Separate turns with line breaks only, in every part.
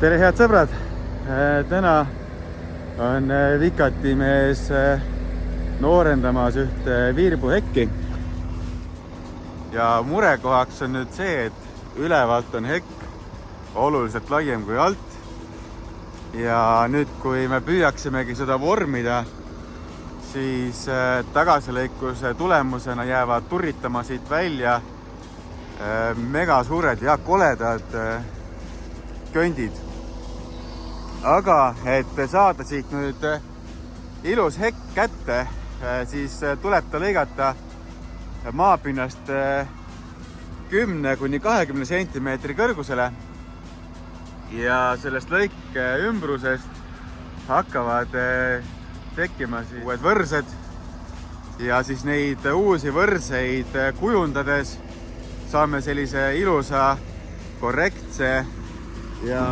Tere, head sõbrad! Täna on Vikati mees noorendamas ühte viirbuhekki. Ja murekohaks on nüüd see, et ülevalt on hekk oluliselt laiem kui alt. Ja nüüd, kui me püüaksimegi seda vormida, siis tagasilõikuse tulemusena jäävad turritama siit välja mega suured ja koledad köndid. Aga et saada siit nüüd ilus hekk kätte, siis tuleb ta lõigata maapinnast 10–20 sentimeetri kõrgusele. Ja sellest lõike ümbrusest hakkavad tekkima siis uued võrsed. Ja siis neid uusi võrseid kujundades saame sellise ilusa, korrektse ja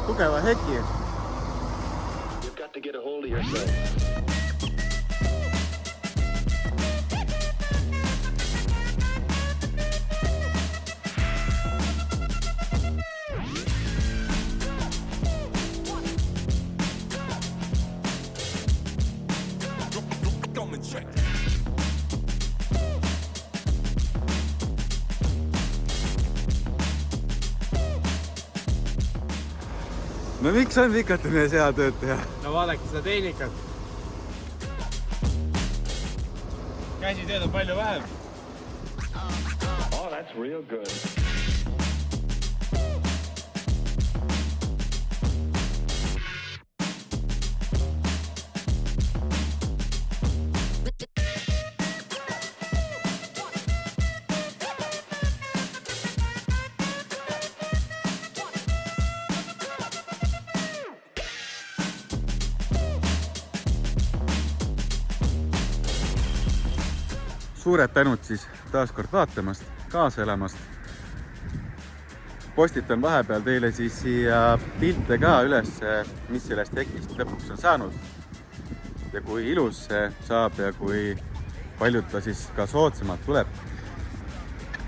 tugeva heki.
You've got to get a hold of yourself.
No miks on Vikati mees hea töötaja?
No vaadake seda tehnikat. Käsitööd on palju vähem.
Oh, that's real good.
Suured tänud siis taas kord vaatamast, kaasa elamast. Postitan vahepeal teile siis siia pilte ka üles, mis sellest hekist lõpuks on saanud. Ja kui ilus see saab ja kui paljud ta siis ka soodsamalt tuleb.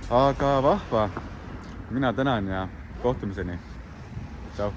Aga vahva, mina tänan ja kohtumiseni. Tšau!